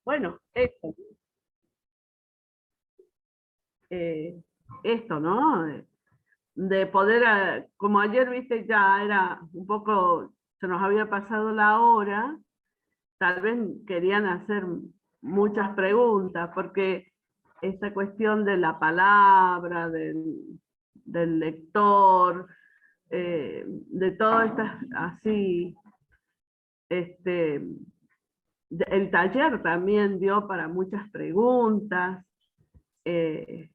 Bueno, esto, ¿no? De poder, como ayer, viste, ya era un poco, se nos había pasado la hora, tal vez querían hacer muchas preguntas, porque esta cuestión de la palabra, del lector, de todas estas, así, este, el taller también dio para muchas preguntas. eh,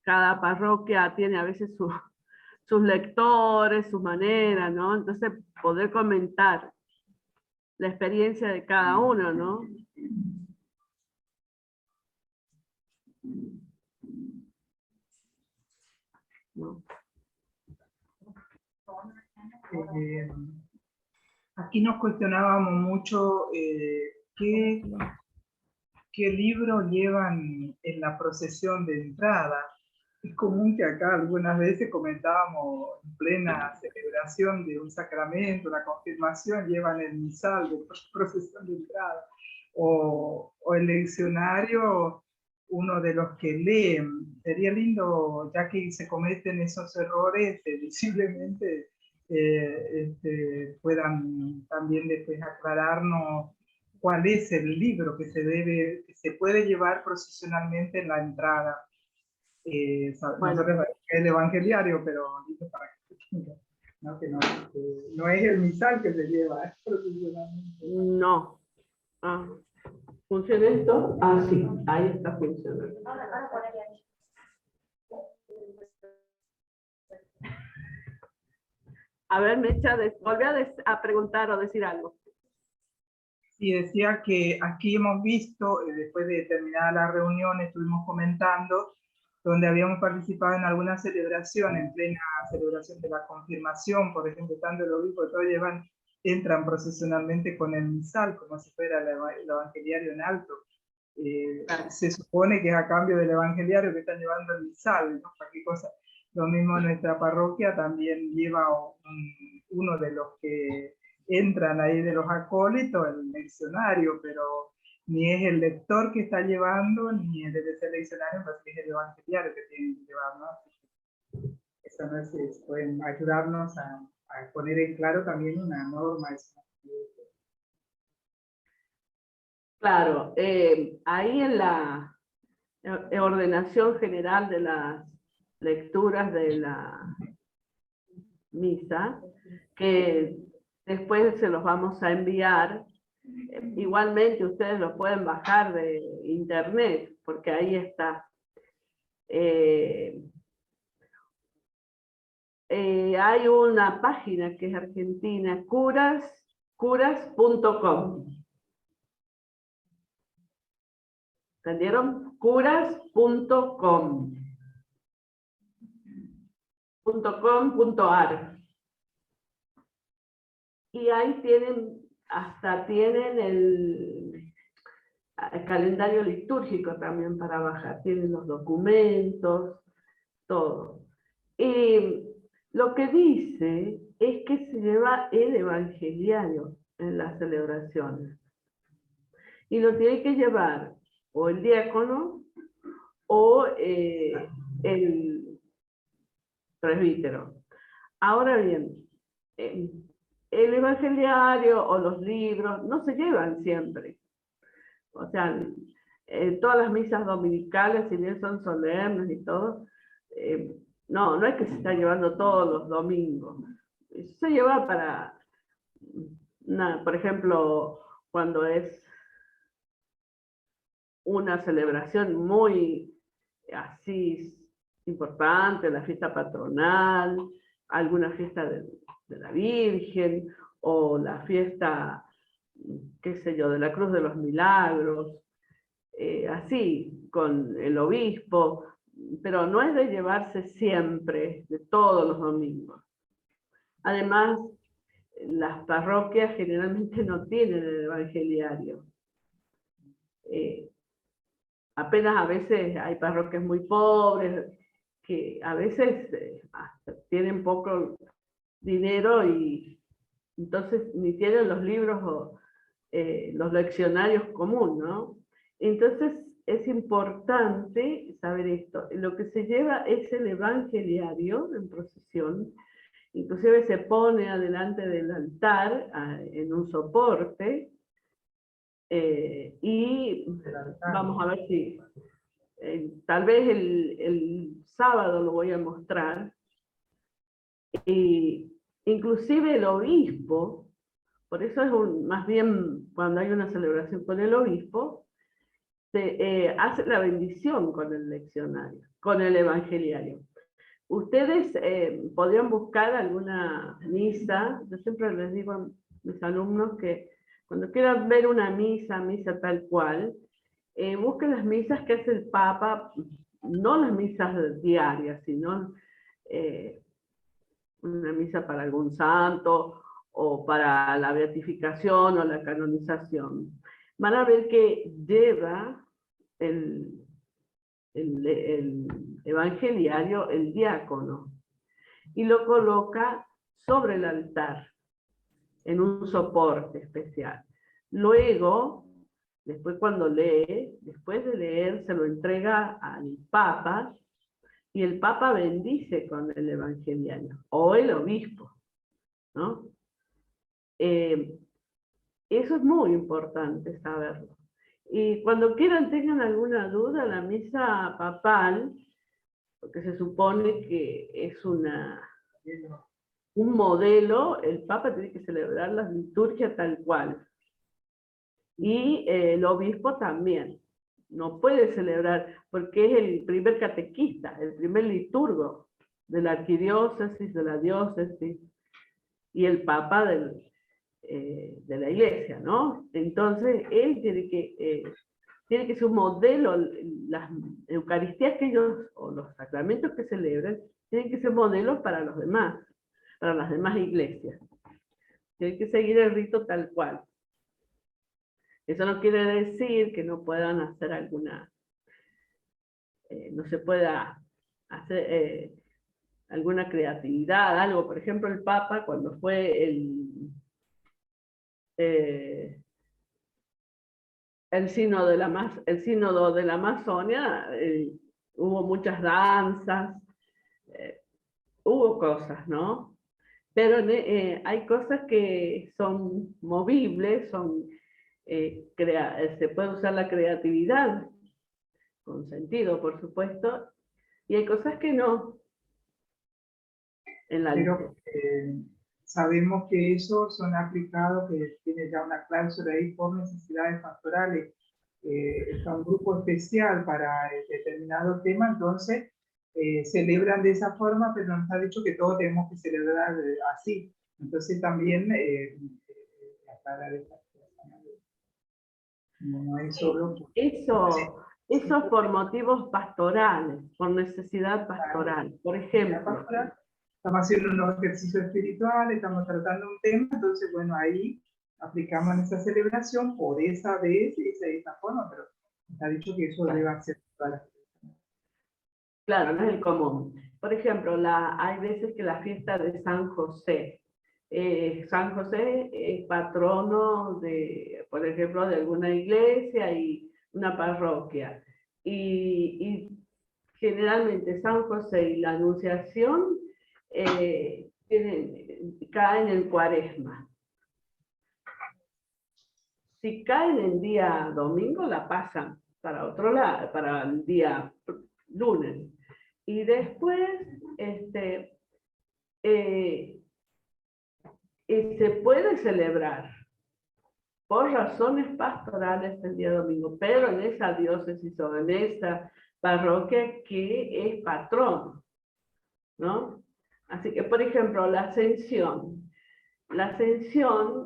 Cada parroquia tiene a veces sus lectores, su manera, ¿no? Entonces, poder comentar la experiencia de cada uno, ¿no? ¿No? Eh, Aquí nos cuestionábamos mucho qué libros llevan en la procesión de entrada. Es común que acá algunas veces comentábamos en plena celebración de un sacramento, la confirmación, llevan el misal de procesión de entrada, o el leccionario, uno de los que leen. Sería lindo, ya que se cometen esos errores, visiblemente puedan también después aclararnos cuál es el libro que se puede llevar procesionalmente en la entrada. Bueno, Nosotros el evangeliario, pero dice para que se tenga, ¿no? Que no es el misal que se lleva procesionalmente. no. Ah, ¿funciona esto? Ah, sí, ahí está funcionando. A ver, Mecha, volví a preguntar o decir algo. Y decía que aquí hemos visto, después de terminar la reunión, estuvimos comentando, donde habíamos participado en alguna celebración, en plena celebración de la confirmación, por ejemplo, tanto los obispos, todos entran procesionalmente con el misal, como si fuera el evangeliario en alto. Se supone que es a cambio del evangeliario que están llevando el misal, ¿no? ¿Para qué cosa? Lo mismo nuestra parroquia también lleva uno de los que entran ahí de los acólitos, el leccionario, pero ni es el lector que está llevando, ni debe ser leccionario, porque es el evangeliario que tiene que llevar, ¿no? Eso no es, pueden ayudarnos a poner en claro también una norma. Claro, ahí en la ordenación general de las lecturas de la misa, que después se los vamos a enviar. Igualmente ustedes lo pueden bajar de internet, porque ahí está. Hay una página que es argentina, curas.com. ¿Entendieron? Curas.com. .com.ar. Y ahí tienen el calendario litúrgico también para bajar, tienen los documentos, todo. Y lo que dice es que se lleva el evangeliario en las celebraciones. Y lo tiene que llevar o el diácono o el presbítero. Ahora bien, el evangeliario o los libros no se llevan siempre. O sea, todas las misas dominicales, si bien son solemnes y todo, no es que se está llevando todos los domingos. Se lleva para, por ejemplo, cuando es una celebración muy así importante, la fiesta patronal, alguna fiesta de la Virgen, o la fiesta, qué sé yo, de la Cruz de los Milagros, así, con el obispo, pero no es de llevarse siempre, de todos los domingos. Además, las parroquias generalmente no tienen el evangeliario. Apenas a veces hay parroquias muy pobres que a veces tienen poco dinero y entonces ni tienen los libros los leccionarios comunes, ¿no? Entonces es importante saber esto. Lo que se lleva es el evangeliario en procesión, inclusive se pone adelante del altar en un soporte, y vamos a ver si tal vez el sábado lo voy a mostrar. Y inclusive el obispo, por eso es más bien cuando hay una celebración con el obispo, se hace la bendición con el leccionario, con el evangeliario. Ustedes podrían buscar alguna misa. Yo siempre les digo a mis alumnos que cuando quieran ver una misa tal cual, busquen las misas que hace el Papa, no las misas diarias, sino una misa para algún santo o para la beatificación o la canonización. Van a ver que lleva el evangeliario, el diácono, y lo coloca sobre el altar, en un soporte especial. Luego, después cuando lee, después de leer, se lo entrega al Papa, y el Papa bendice con el evangeliario, o el obispo, ¿no? Eso es muy importante saberlo. Y cuando quieran, tengan alguna duda, la misa papal, porque se supone que es un modelo, el Papa tiene que celebrar la liturgia tal cual. Y el obispo también. No puede celebrar, porque es el primer catequista, el primer liturgo de la arquidiócesis, de la diócesis, y el Papa de la iglesia, ¿no? Entonces, él tiene que ser un modelo. Las eucaristías que ellos, o los sacramentos que celebran, tienen que ser modelos para los demás, para las demás iglesias. Tienen que seguir el rito tal cual. Eso no quiere decir que no puedan hacer alguna, no se pueda hacer alguna creatividad, algo. Por ejemplo, el Papa, cuando fue el sínodo de la Amazonia, hubo muchas danzas, hubo cosas, ¿no? Pero hay cosas que son movibles, se puede usar la creatividad, con sentido, por supuesto, y hay cosas que no. Pero sabemos que esos son aplicados, que tiene ya una cláusula ahí por necesidades pastorales. Está un grupo especial para determinado tema, entonces celebran de esa forma, pero nos ha dicho que todos tenemos que celebrar así. Entonces también aclarar esta cosa. No es solo... Eso por motivos pastorales, por necesidad pastoral. Por ejemplo, estamos haciendo unos ejercicios espirituales, estamos tratando un tema, entonces, bueno, ahí aplicamos esa celebración por esa vez y de esa forma, pero está dicho que eso debe ser para... Claro, no es el común. Por ejemplo, hay veces que la fiesta de San José. San José es patrono por ejemplo, de alguna iglesia y una parroquia. Y generalmente San José y la Anunciación caen en Cuaresma. Si caen en día domingo, la pasan para otro lado, para el día lunes. Y después se puede celebrar por razones pastorales el día domingo, pero en esa diócesis o en esa parroquia que es patrono, ¿no? Así que, por ejemplo, la ascensión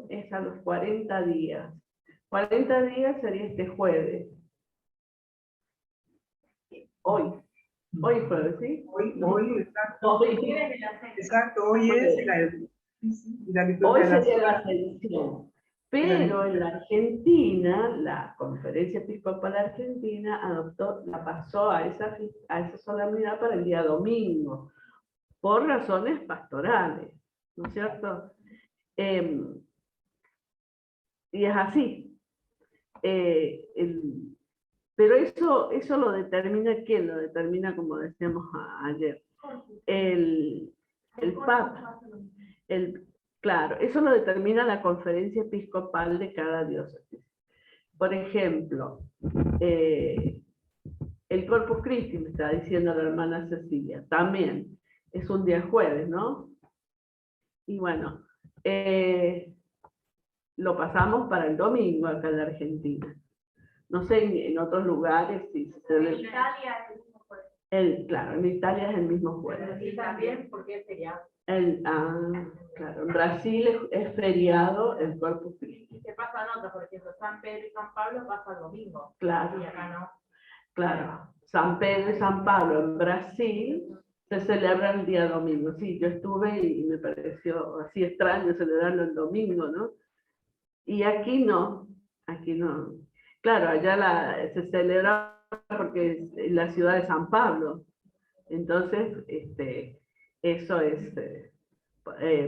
es a los 40 días. 40 días sería este jueves. Hoy jueves, ¿sí? Exacto, hoy es la Hoy liturgia. sería la ascensión. Pero en la Argentina, la Conferencia Episcopal Argentina la pasó a esa solemnidad para el día domingo, por razones pastorales, ¿no es cierto? y es así. Pero eso lo determina ¿quién? Lo determina, como decíamos ayer, el Papa. Claro, eso lo determina la conferencia episcopal de cada diócesis. Por ejemplo, el Corpus Christi, me está diciendo la hermana Cecilia, también es un día jueves, ¿no? Y bueno, lo pasamos para el domingo acá en la Argentina. No sé en otros lugares si se celebra. En Italia es el mismo jueves. Claro, en Italia es el mismo jueves. Y también porque es feriado. Claro, en Brasil es feriado el Corpus Christi. ¿Qué pasa en otros? Por ejemplo, San Pedro y San Pablo pasa el domingo. Claro. Y acá no. Claro, San Pedro y San Pablo en Brasil se celebran el día domingo. Sí, yo estuve y me pareció así extraño celebrarlo el domingo, ¿no? Y aquí no, aquí no. Claro, allá se celebra porque es la ciudad de San Pablo. Entonces, eso es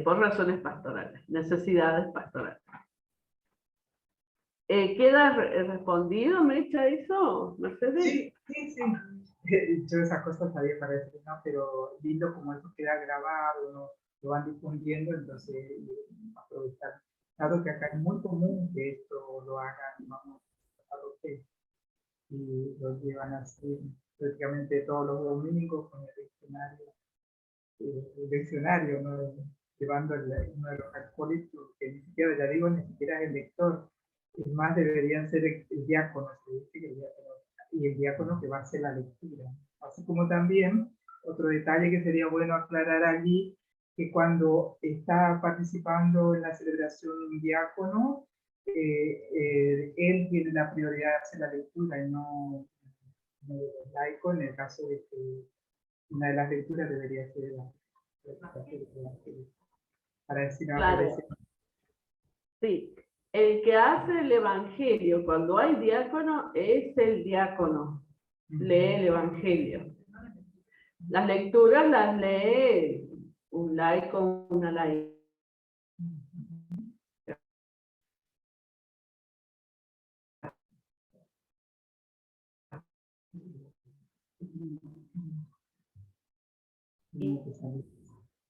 por razones pastorales, necesidades pastorales. ¿Queda respondido, Mecha, eso, Mercedes? Sí, sí, sí. Yo esas cosas sabía para decir, ¿no? Pero lindo como eso queda grabado, ¿no? Lo van difundiendo, entonces aprovechar. Dado que acá es muy común que esto lo hagan, vamos, a lo que y lo llevan así prácticamente todos los domingos con el diccionario, ¿no? Llevando uno de los alcohólicos, que ni siquiera, ya digo, ni siquiera es el lector, es más deberían ser el diácono, se dice que el diácono, y el diácono que va a hacer la lectura. Así como también, otro detalle que sería bueno aclarar allí, que cuando está participando en la celebración un diácono, él tiene la prioridad de hacer la lectura y no el laico, en el caso de que una de las lecturas debería ser para decir claro. Sí, el que hace el evangelio cuando hay diácono es el diácono, lee el evangelio. Las lecturas las lee un laico, una laica.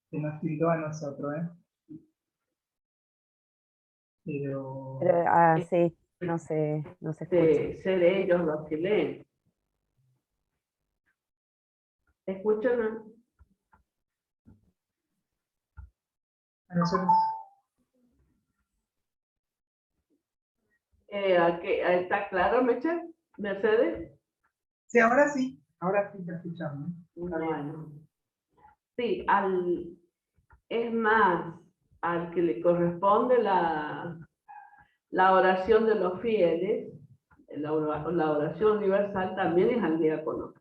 Se nos tildó a nosotros, ¿eh? Pero sí, no se escucha. Ser ellos los que leen. ¿Escuchan? a nosotros. ¿Está claro, Mecha? ¿Mercedes? Sí, ahora sí te escuchamos. Bueno. Sí, es más, al que le corresponde la oración de los fieles, la oración universal también es al diácono.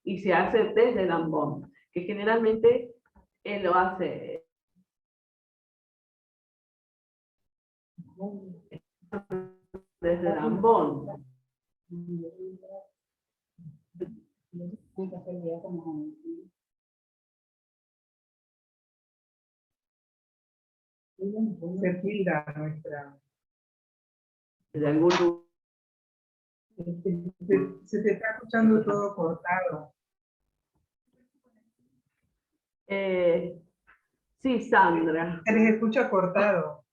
Y se hace desde el ambón, que generalmente él lo hace desde el ambón. Se tilda nuestra. De algún lugar. Se te está escuchando todo cortado. Sí, Sandra. Se les escucha cortado.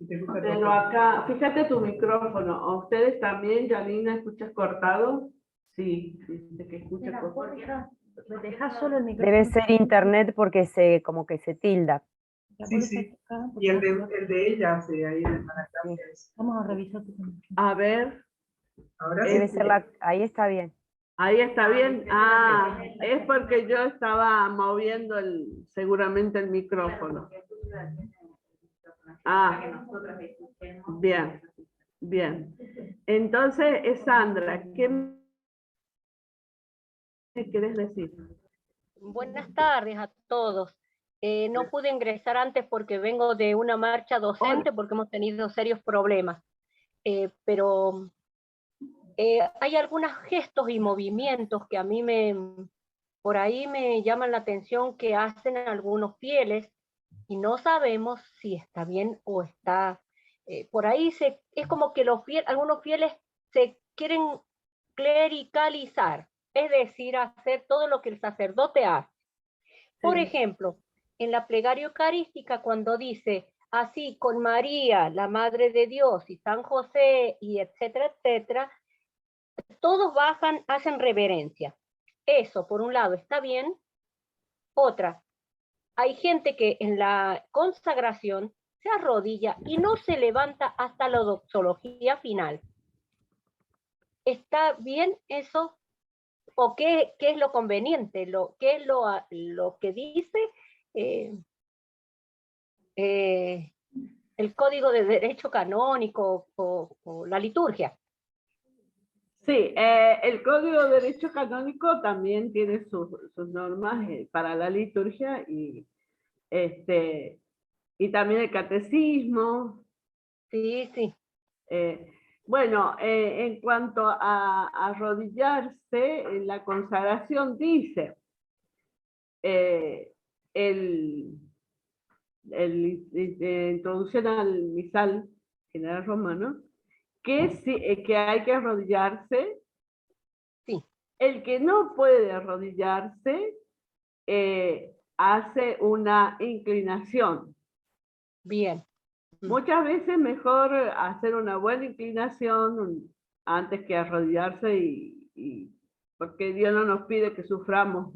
Pero acá, fíjate tu micrófono. ¿A ustedes también, Janina, escuchas cortado? Sí, dice que escucha cortado. Deja solo el micrófono. Debe ser internet porque como que se tilda. Sí, sí. Y el de ella, sí, ahí de hermana Gracias. Vamos a revisar tu micrófono. A ver. Ahora debe ser ahí está bien. Ahí está bien. Ah, es porque yo estaba moviendo seguramente el micrófono. Ah, bien, bien. Entonces, Sandra, ¿qué me querés decir? Buenas tardes a todos. No pude ingresar antes porque vengo de una marcha docente porque hemos tenido serios problemas. Pero hay algunos gestos y movimientos que a mí por ahí me llaman la atención que hacen algunos fieles y no sabemos si está bien o está... por ahí es como que algunos fieles se quieren clericalizar, es decir, hacer todo lo que el sacerdote hace. Por ejemplo, en la plegaria eucarística, cuando dice, así con María, la Madre de Dios, y San José, y etcétera, etcétera, todos bajan, hacen reverencia. Eso, por un lado, está bien. Otra, hay gente que en la consagración se arrodilla y no se levanta hasta la doxología final. ¿Está bien eso? ¿O qué es lo conveniente? ¿Qué es lo que dice el Código de Derecho Canónico o la liturgia? Sí, el Código de Derecho Canónico también tiene sus normas para la liturgia y también el catecismo. Sí, sí. Bueno, en cuanto a arrodillarse, en la consagración dice introducción al misal general romano, que hay que arrodillarse. Sí. El que no puede arrodillarse hace una inclinación. Bien. Muchas veces mejor hacer una buena inclinación antes que arrodillarse porque Dios no nos pide que suframos.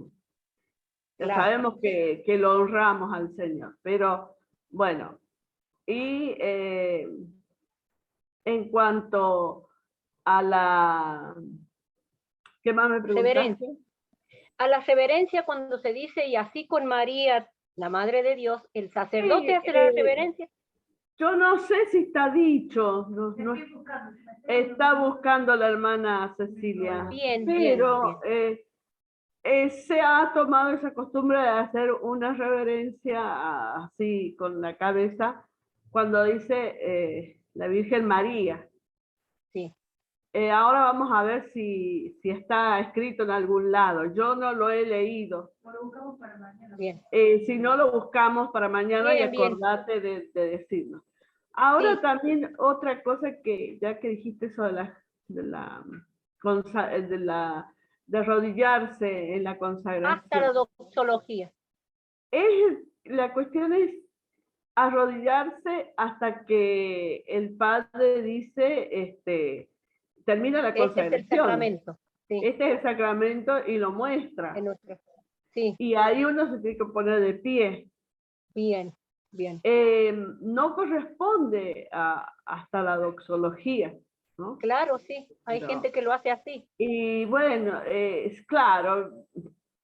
Ya Claro. sabemos que lo honramos al Señor, pero bueno, y en cuanto a la... ¿Qué más me preguntaste? A la reverencia cuando se dice, y así con María, la Madre de Dios, el sacerdote hace la reverencia. Yo no sé si está dicho, está buscando la hermana Cecilia, Bien, pero bien. Se ha tomado esa costumbre de hacer una reverencia así con la cabeza cuando dice la Virgen María. Sí. Ahora vamos a ver si está escrito en algún lado. Yo no lo he leído. Lo buscamos para mañana. Bien. Si no, lo buscamos para mañana y acordate de decirnos. Ahora sí. También otra cosa que ya que dijiste eso de arrodillarse en la consagración. Hasta la doxología. La cuestión es arrodillarse hasta que el padre dice, termina la consagración. Este es el sacramento. Sí. Este es el sacramento y lo muestra. Sí. Y ahí uno se tiene que poner de pie. Bien, bien. No corresponde hasta la doxología, ¿no? Claro, sí. Hay gente que lo hace así. Y bueno, es claro,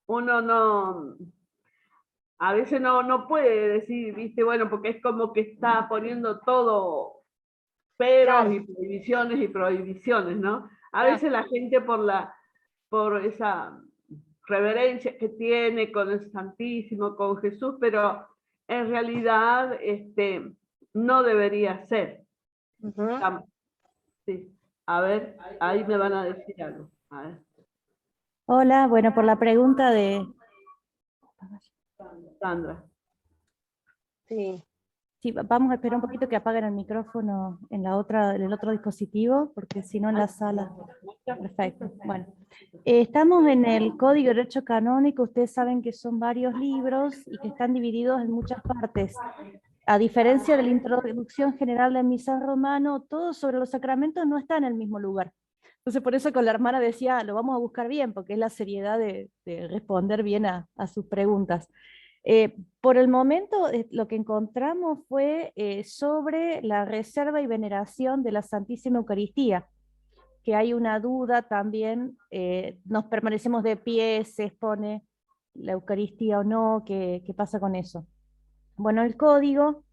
uno no... A veces no puede decir, viste, bueno, porque es como que está poniendo todo peros claro. Y prohibiciones, ¿no? A veces la gente por esa reverencia que tiene con el Santísimo, con Jesús, pero en realidad no debería ser. Sí. A ver, ahí me van a decir algo. A ver. Hola, bueno, por la pregunta de... Sandra. Sí. Sí, vamos a esperar un poquito que apaguen el micrófono en el otro dispositivo, porque si no en la sala... Perfecto, bueno. Estamos en el Código de Derecho Canónico, ustedes saben que son varios libros y que están divididos en muchas partes. A diferencia de la introducción general del misal romano, todo sobre los sacramentos no está en el mismo lugar. Entonces por eso con la hermana decía, lo vamos a buscar bien, porque es la seriedad de responder bien a sus preguntas. Por el momento lo que encontramos fue sobre la reserva y veneración de la Santísima Eucaristía, que hay una duda también, nos permanecemos de pie, se expone la Eucaristía o no, ¿qué pasa con eso? Bueno, el código,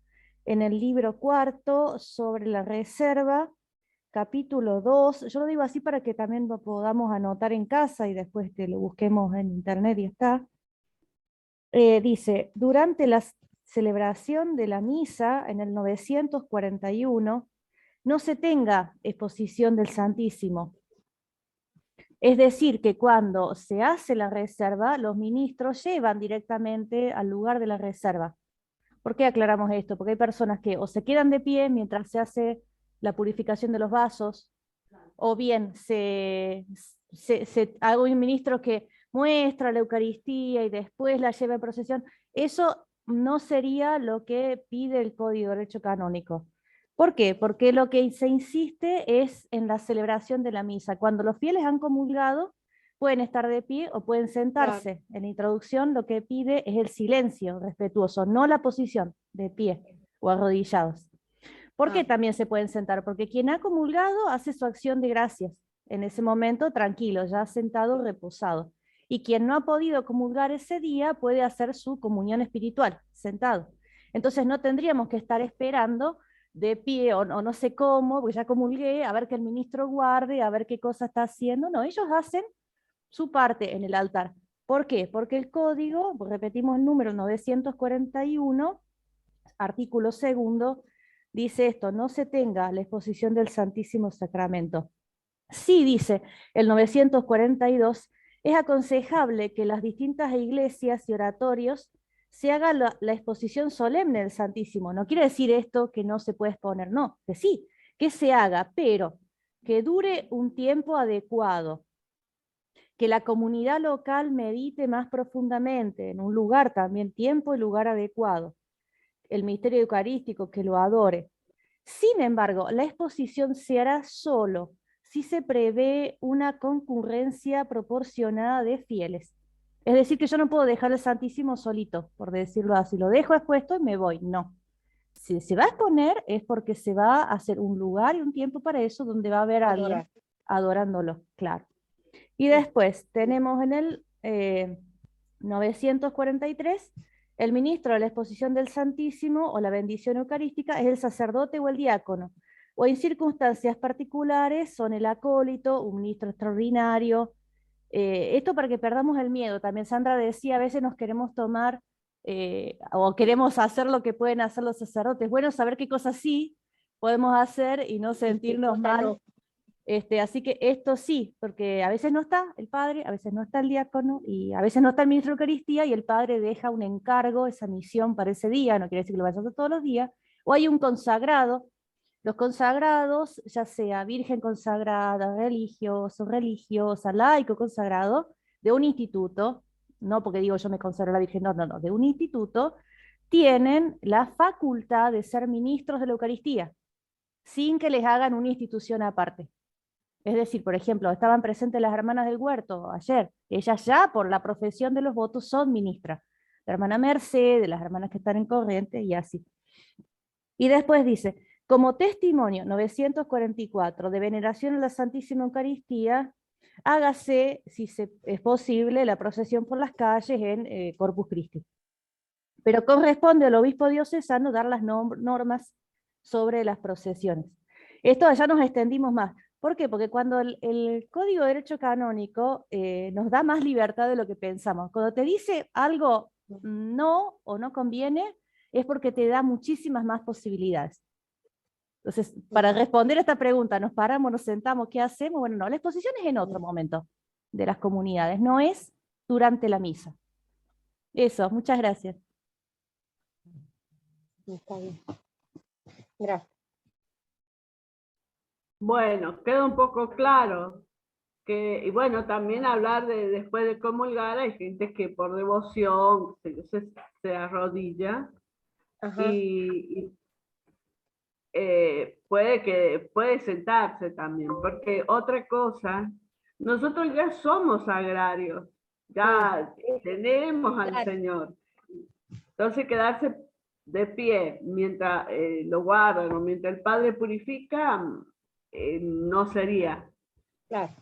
en el libro 4, sobre la reserva, capítulo 2, yo lo digo así para que también lo podamos anotar en casa y después lo busquemos en internet y está. Dice, durante la celebración de la misa en el 941, no se tenga exposición del Santísimo, Es decir, que cuando se hace la reserva, los ministros llevan directamente al lugar de la reserva. ¿Por qué aclaramos esto? Porque hay personas que o se quedan de pie mientras se hace la purificación de los vasos, o bien hay un ministro que muestra la Eucaristía y después la lleva en procesión. Eso no sería lo que pide el Código de Derecho Canónico. ¿Por qué? Porque lo que se insiste es en la celebración de la misa. Cuando los fieles han comulgado, pueden estar de pie o pueden sentarse. Claro. En la introducción lo que pide es el silencio respetuoso, no la posición de pie o arrodillados. ¿Por qué también se pueden sentar? Porque quien ha comulgado hace su acción de gracias. En ese momento tranquilo, ya sentado, reposado. Y quien no ha podido comulgar ese día puede hacer su comunión espiritual, sentado. Entonces no tendríamos que estar esperando de pie o no sé cómo, porque ya comulgué, a ver que el ministro guarde, a ver qué cosa está haciendo. No, ellos hacen su parte en el altar. ¿Por qué? Porque el código, repetimos el número 941, artículo 2, dice esto: no se tenga la exposición del Santísimo Sacramento. Sí, dice el 942, es aconsejable que las distintas iglesias y oratorios se haga la exposición solemne del Santísimo. No quiere decir esto que no se puede exponer, no, que sí, que se haga, pero que dure un tiempo adecuado, que la comunidad local medite más profundamente, en un lugar también, tiempo y lugar adecuado, el misterio eucarístico, que lo adore. Sin embargo, la exposición se hará solo si se prevé una concurrencia proporcionada de fieles. Es decir, que yo no puedo dejar el Santísimo solito, por decirlo así, lo dejo expuesto y me voy, no. Si se va a exponer es porque se va a hacer un lugar y un tiempo para eso, donde va a haber alguien adorándolo, claro. Y después tenemos en el 943, el ministro de la exposición del Santísimo o la bendición eucarística es el sacerdote o el diácono, o en circunstancias particulares son el acólito, un ministro extraordinario. Esto para que perdamos el miedo. También Sandra decía, a veces nos queremos tomar o queremos hacer lo que pueden hacer los sacerdotes. Bueno, saber qué cosas sí podemos hacer y no sentirnos mal. No. Así que esto sí, porque a veces no está el padre, a veces no está el diácono, y a veces no está el ministro de Eucaristía, y el padre deja un encargo, esa misión para ese día, no quiere decir que lo vayas a hacer todos los días, o hay un consagrado. Los consagrados, ya sea virgen consagrada, religiosa, laico consagrado, de un instituto, no porque digo yo me consagro a la Virgen, no, de un instituto, tienen la facultad de ser ministros de la Eucaristía, sin que les hagan una institución aparte. Es decir, por ejemplo, estaban presentes las hermanas del huerto ayer. Ellas ya, por la profesión de los votos, son ministras. La hermana Mercedes, las hermanas que están en corriente y así. Y después dice, como testimonio 944 de veneración a la Santísima Eucaristía, hágase, si es posible, la procesión por las calles en Corpus Christi. Pero corresponde al obispo diocesano dar las normas sobre las procesiones. Esto ya nos extendimos más. ¿Por qué? Porque cuando el Código de Derecho Canónico nos da más libertad de lo que pensamos. Cuando te dice algo no o no conviene, es porque te da muchísimas más posibilidades. Entonces, para responder a esta pregunta, ¿nos paramos, nos sentamos, qué hacemos? Bueno, no, la exposición es en otro momento de las comunidades, no es durante la misa. Eso, muchas gracias. Está bien. Gracias. Bueno, queda un poco claro que, y bueno, también hablar de después de comulgar, hay gente que por devoción se arrodilla. Ajá. Y puede sentarse también, porque otra cosa, nosotros ya somos agrarios, ya tenemos al Señor. Entonces quedarse de pie mientras lo guardan o mientras el Padre purifica, no sería. Claro.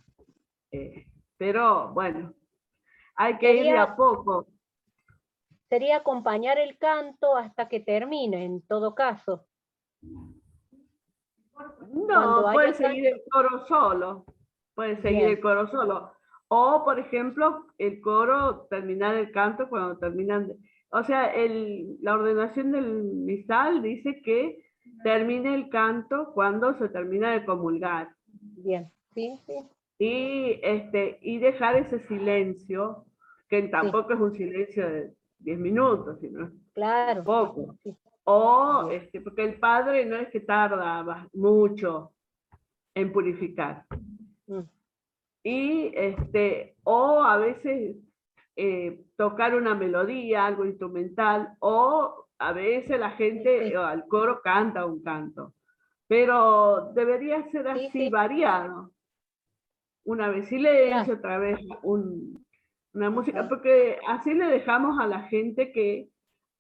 Pero bueno, hay que ir de a poco. Sería acompañar el canto hasta que termine, en todo caso. No, puede seguir el coro solo. Puede seguir el coro solo. O, por ejemplo, el coro, terminar el canto cuando terminan. O sea, la ordenación del misal dice que termine el canto cuando se termina de comulgar. Bien, sí, sí. y dejar ese silencio, que tampoco es un silencio de 10 minutos, sino Claro. poco. Sí. O, porque el padre no es que tarda mucho en purificar. Mm. Y, o a veces tocar una melodía, algo instrumental, o a veces la gente, Sí. o al coro canta un canto. Pero debería ser así, Sí. variado. Una vez silencio, Claro. otra vez una música, porque así le dejamos a la gente que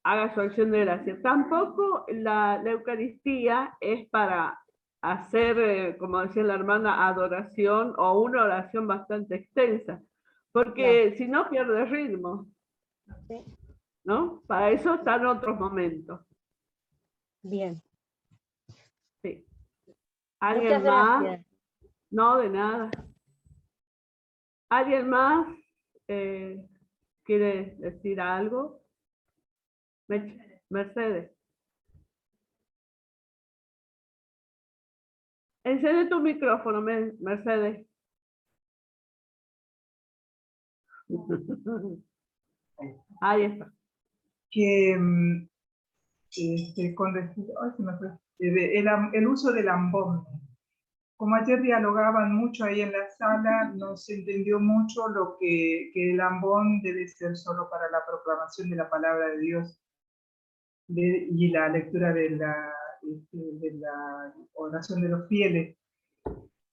haga su acción de gracia. Tampoco la Eucaristía es para hacer, como decía la hermana, adoración o una oración bastante extensa, porque si no pierde ritmo, Sí. ¿no? Para eso están otros momentos. Bien. Sí. Muchas ¿Alguien más? gracias. No, de nada. ¿Alguien más quiere decir algo? Mercedes. Enciende tu micrófono, Mercedes. Ahí está. Que con respecto, ay, se me fue. El uso del ambón. Como ayer dialogaban mucho ahí en la sala, no se entendió mucho que el ambón debe ser solo para la proclamación de la palabra de Dios y la lectura de la oración de los fieles.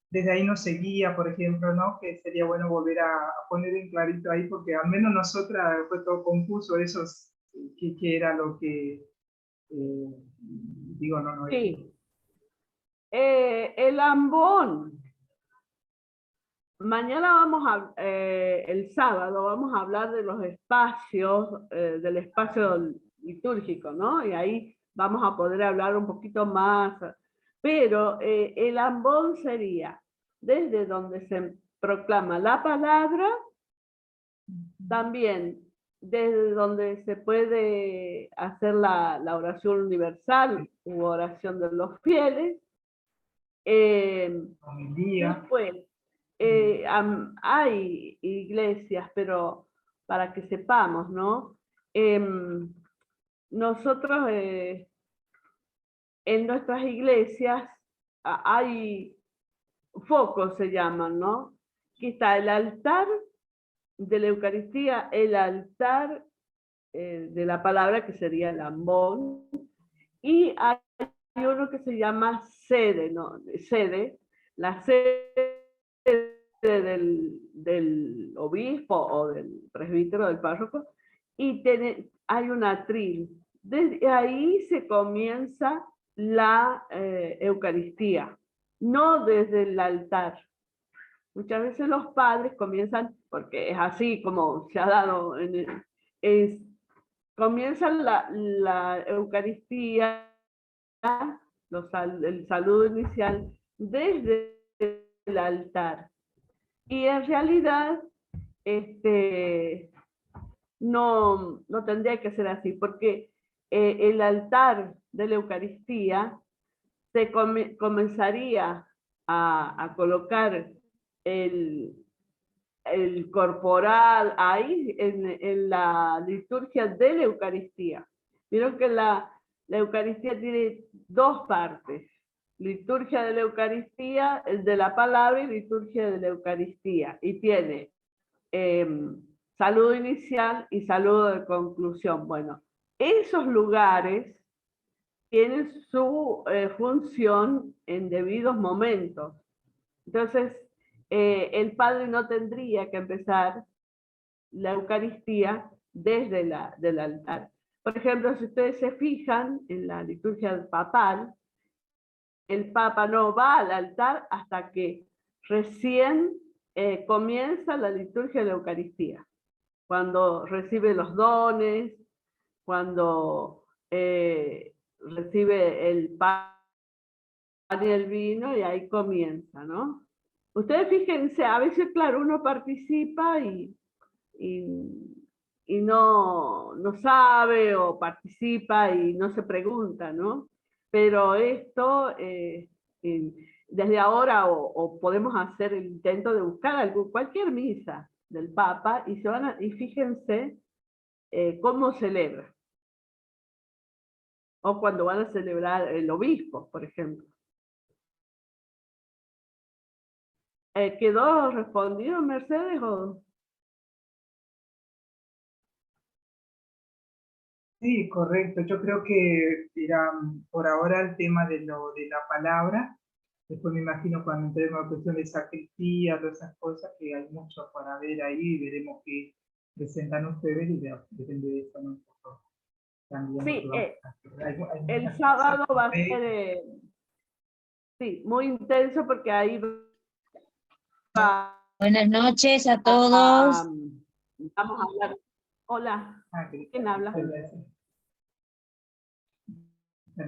Desde ahí nos seguía, por ejemplo, ¿no? Que sería bueno volver a poner en clarito ahí, porque al menos nosotras fue todo confuso eso, que era lo que, digo, no. Sí. El ambón. Mañana el sábado vamos a hablar de los espacios, del espacio litúrgico, ¿no? Y ahí vamos a poder hablar un poquito más. Pero el ambón sería desde donde se proclama la palabra, también desde donde se puede hacer la oración universal u oración de los fieles. Después, hay iglesias, pero para que sepamos, ¿no? Nosotros en nuestras iglesias hay focos, se llaman, ¿no? Aquí está el altar de la Eucaristía, el altar de la palabra, que sería el ambón, y hay uno que se llama sede, ¿no? Sede, la sede del obispo o del presbítero, del párroco, y hay un atril. Desde ahí se comienza la Eucaristía, no desde el altar. Muchas veces los padres comienzan, porque es así como se ha dado, comienzan la Eucaristía, el saludo inicial, desde el altar. Y en realidad, no tendría que ser así, porque el altar de la Eucaristía se comenzaría a colocar el corporal ahí en la liturgia de la Eucaristía. Vieron que la Eucaristía tiene dos partes: liturgia de la Eucaristía, de la palabra, y liturgia de la Eucaristía. Y tiene saludo inicial y saludo de conclusión. Bueno, esos lugares tienen su función en debidos momentos. Entonces, el padre no tendría que empezar la Eucaristía desde del altar. Por ejemplo, si ustedes se fijan en la liturgia papal, el Papa no va al altar hasta que recién comienza la liturgia de la Eucaristía, cuando recibe los dones, cuando recibe el pan y el vino, y ahí comienza, ¿no? Ustedes fíjense, a veces, claro, uno participa y no sabe, o participa y no se pregunta, ¿no? Pero esto, desde ahora o podemos hacer el intento de buscar cualquier misa del Papa y, y fíjense cómo celebra. O cuando van a celebrar el obispo, por ejemplo. ¿Quedó respondido, Mercedes? ¿O? Sí, correcto. Yo creo que era por ahora el tema de la palabra. Después me imagino cuando entremos a la cuestión de sacristía, todas esas cosas, que hay mucho para ver ahí, y veremos qué presentan ustedes y depende de eso, ¿no? También Sí, hay el sábado va a ser sí, muy intenso porque ahí va. Buenas noches a todos. Vamos a hablar. Hola, ¿quién habla?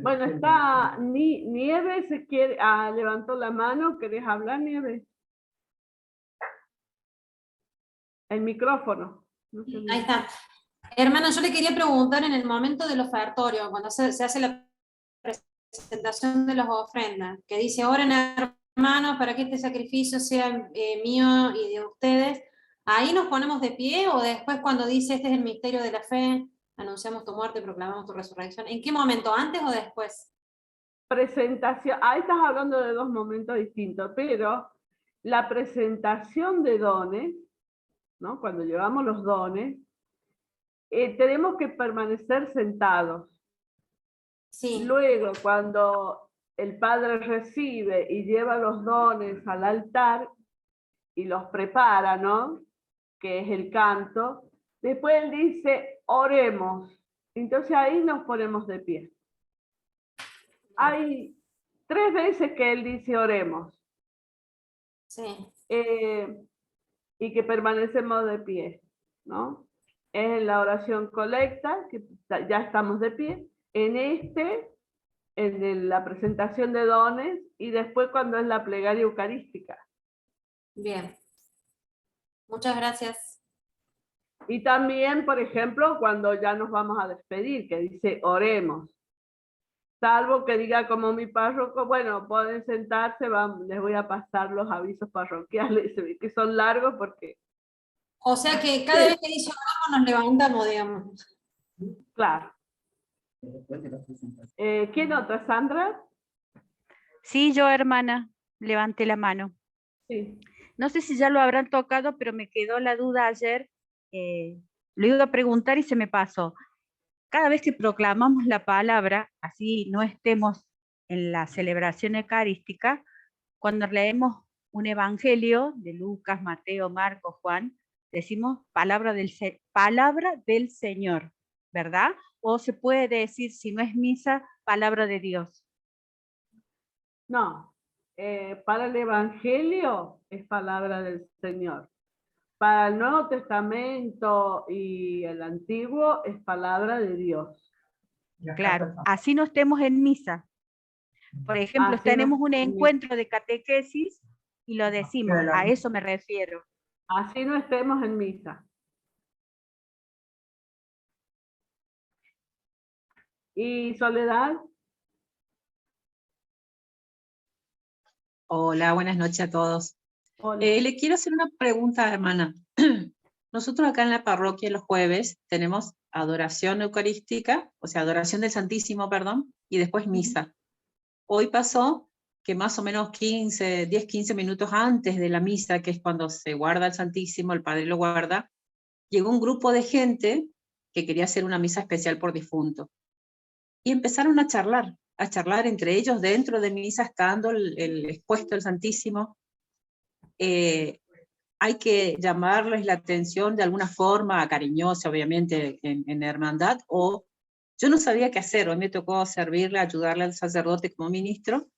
Bueno, está Nieve, se quiere, levantó la mano, ¿querés hablar, Nieve? El micrófono. No sé Ahí está. Hermana, yo le quería preguntar en el momento del ofertorio, cuando se hace la presentación de las ofrendas, que dice, oren hermanos para que este sacrificio sea mío y de ustedes, ¿ahí nos ponemos de pie o después cuando dice este es el misterio de la fe, anunciamos tu muerte, proclamamos tu resurrección? ¿En qué momento, antes o después? Presentación, ahí estás hablando de dos momentos distintos, pero la presentación de dones, ¿no? Cuando llevamos los dones, tenemos que permanecer sentados. Sí. Luego, cuando el Padre recibe y lleva los dones al altar y los prepara, ¿no? Que es el canto, después él dice, oremos. Entonces ahí nos ponemos de pie. Hay 3 veces que él dice oremos. Sí. Y que permanecemos de pie, ¿no? Es en la oración colecta, que ya estamos de pie, en la presentación de dones, y después cuando es la plegaria eucarística. Bien. Muchas gracias. Y también, por ejemplo, cuando ya nos vamos a despedir, que dice oremos. Salvo que diga como mi párroco, bueno, pueden sentarse, les voy a pasar los avisos parroquiales, que son largos porque... O sea que cada vez que dice oramos nos levantamos, digamos. Claro. ¿Quién otra? ¿Sandra? Sí, yo, hermana, levanté la mano. Sí. No sé si ya lo habrán tocado, pero me quedó la duda ayer. Lo iba a preguntar y se me pasó. Cada vez que proclamamos la palabra, así no estemos en la celebración eucarística, cuando leemos un evangelio de Lucas, Mateo, Marcos, Juan, decimos palabra del Señor, ¿verdad? O se puede decir, si no es misa, palabra de Dios. No, para el Evangelio es palabra del Señor. Para el Nuevo Testamento y el Antiguo es palabra de Dios. Claro, así no estemos en misa. Por ejemplo, Así tenemos no, un encuentro de catequesis y lo decimos, a eso me refiero. Así no estemos en misa. ¿Y Soledad? Hola, buenas noches a todos. Hola. Le quiero hacer una pregunta, hermana. Nosotros acá en la parroquia los jueves tenemos adoración eucarística, o sea, adoración del Santísimo, perdón, y después misa. Hoy pasó que más o menos 10, 15 minutos antes de la misa, que es cuando se guarda el Santísimo, el Padre lo guarda, llegó un grupo de gente que quería hacer una misa especial por difunto. Y empezaron a charlar entre ellos dentro de misa, estando el expuesto el Santísimo. Hay que llamarles la atención de alguna forma, cariñosa obviamente, en hermandad, o yo no sabía qué hacer. Hoy me tocó servirle, ayudarle al sacerdote como ministro,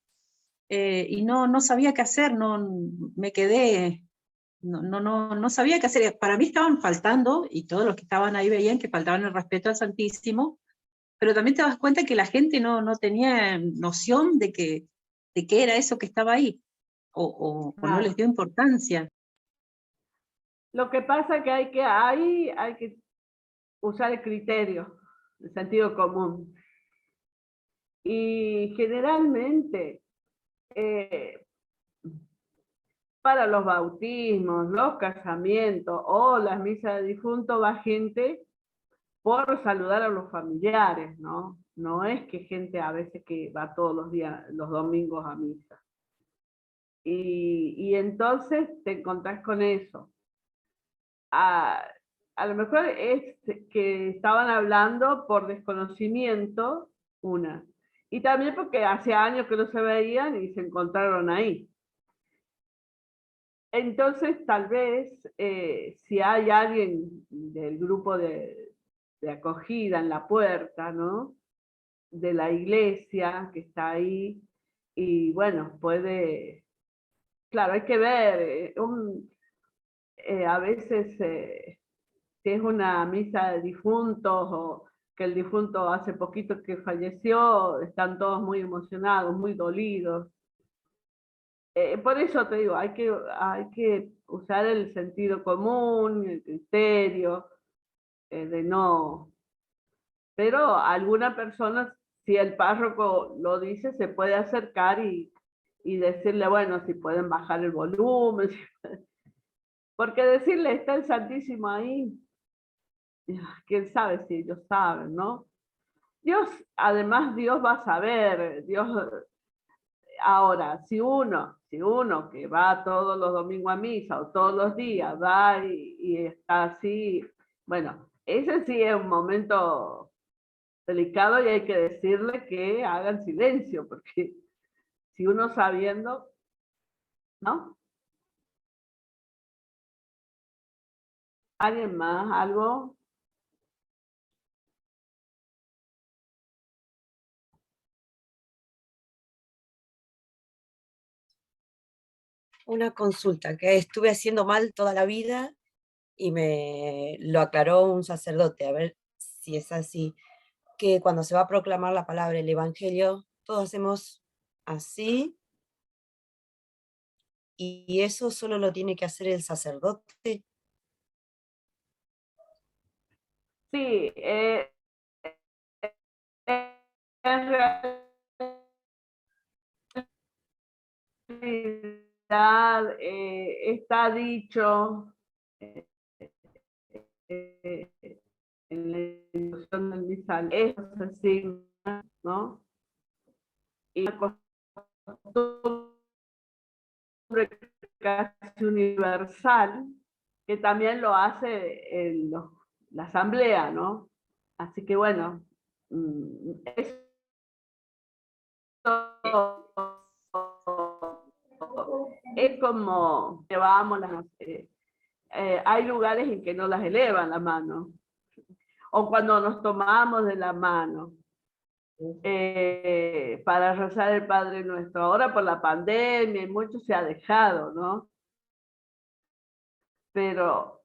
y no sabía qué hacer, me quedé, no sabía qué hacer. Para mí estaban faltando, y todos los que estaban ahí veían que faltaban el respeto al Santísimo, pero también te das cuenta que la gente no tenía noción de qué era eso que estaba ahí, o no les dio importancia. Lo que pasa es que hay que usar el criterio, el sentido común. Y generalmente para los bautismos, los casamientos o las misas de difunto va gente por saludar a los familiares, ¿no? No es que gente a veces que va todos los días, los domingos a misa. Y entonces te encontrás con eso. A lo mejor es que estaban hablando por desconocimiento, una. Y también porque hace años que no se veían y se encontraron ahí. Entonces, tal vez, si hay alguien del grupo de acogida en la puerta, ¿no? De la iglesia que está ahí, y bueno, puede, claro, hay que ver, a veces si es una misa de difuntos o que el difunto hace poquito que falleció, están todos muy emocionados, muy dolidos. Por eso te digo, hay que usar el sentido común, el criterio, de no... Pero alguna persona, si el párroco lo dice, se puede acercar y decirle, bueno, si pueden bajar el volumen, porque decirle, está el Santísimo ahí, quién sabe si ellos saben, ¿no? Dios, además Dios va a saber, Dios... Ahora, si uno que va todos los domingos a misa o todos los días va y está así, bueno, ese sí es un momento delicado y hay que decirle que hagan silencio, porque si uno sabiendo, ¿no? ¿Alguien más? ¿Algo? Una consulta que estuve haciendo mal toda la vida y me lo aclaró un sacerdote, a ver si es así, que cuando se va a proclamar la palabra, el evangelio, todos hacemos así, y eso solo lo tiene que hacer el sacerdote. Sí, en realidad está dicho en la instrucción del misal, es así, ¿no? Y la costumbre casi universal, que también lo hace la asamblea, ¿no? Así que bueno, eso es como llevamos las... hay lugares en que no las elevan la mano, o cuando nos tomamos de la mano para rezar el Padre Nuestro. Ahora por la pandemia y mucho se ha dejado, ¿no? Pero,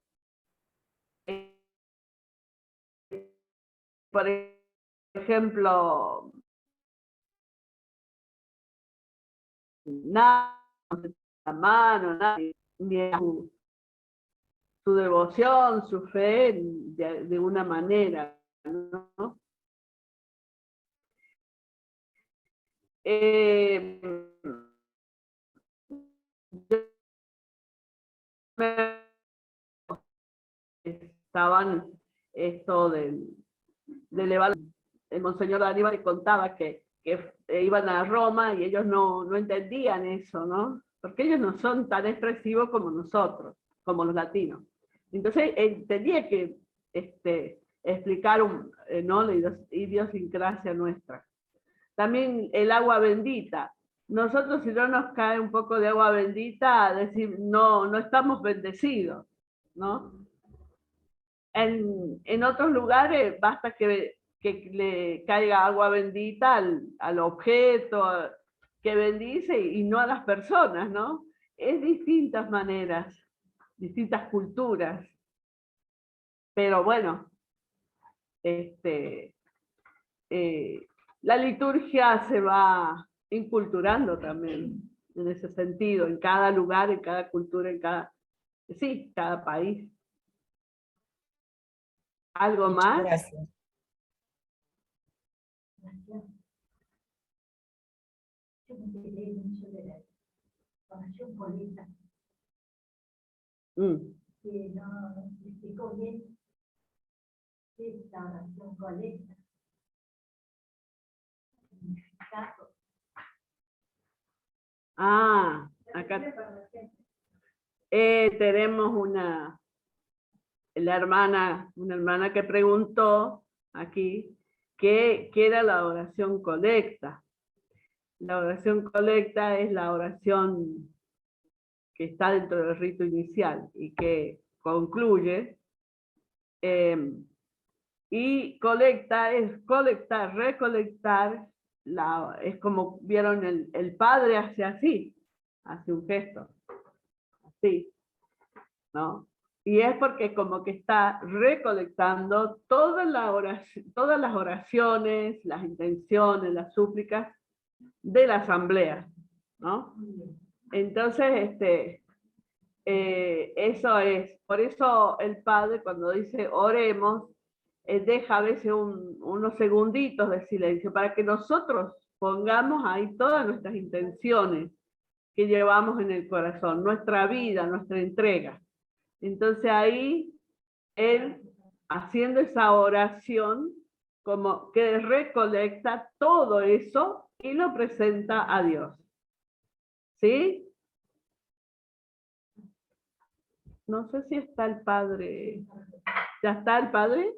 por ejemplo, nada, la mano, nadie, ni su devoción, su fe, de una manera, ¿no? Estaban esto del el monseñor Aníbal contaba que iban a Roma y ellos no entendían eso, ¿no? Porque ellos no son tan expresivos como nosotros, como los latinos. Entonces tenía que explicar ¿no? la idiosincrasia nuestra. También el agua bendita. Nosotros, si no nos cae un poco de agua bendita, decir no estamos bendecidos, ¿no? En otros lugares basta que le caiga agua bendita al objeto que bendice y no a las personas, ¿no? Es distintas maneras, distintas culturas. Pero bueno, la liturgia se va inculturando también en ese sentido, en cada lugar, en cada cultura, cada país. ¿Algo Muchas más? gracias. Yo me enteré mucho de la formación política Que no explicó bien qué es la oración colecta. Significado. Acá tenemos una hermana que preguntó aquí qué era la oración colecta. La oración colecta es la oración que está dentro del rito inicial y que concluye. Y colecta es colectar, recolectar, es como vieron el padre hace así, hace un gesto, así, ¿no? Y es porque como que está recolectando todas las oraciones, las intenciones, las súplicas de la asamblea, ¿no? Entonces, eso es, por eso el padre cuando dice oremos, deja a veces unos segunditos de silencio para que nosotros pongamos ahí todas nuestras intenciones que llevamos en el corazón, nuestra vida, nuestra entrega. Entonces ahí él, haciendo esa oración, como que recolecta todo eso y lo presenta a Dios. ¿Sí? No sé si está el padre. ¿Ya está el padre?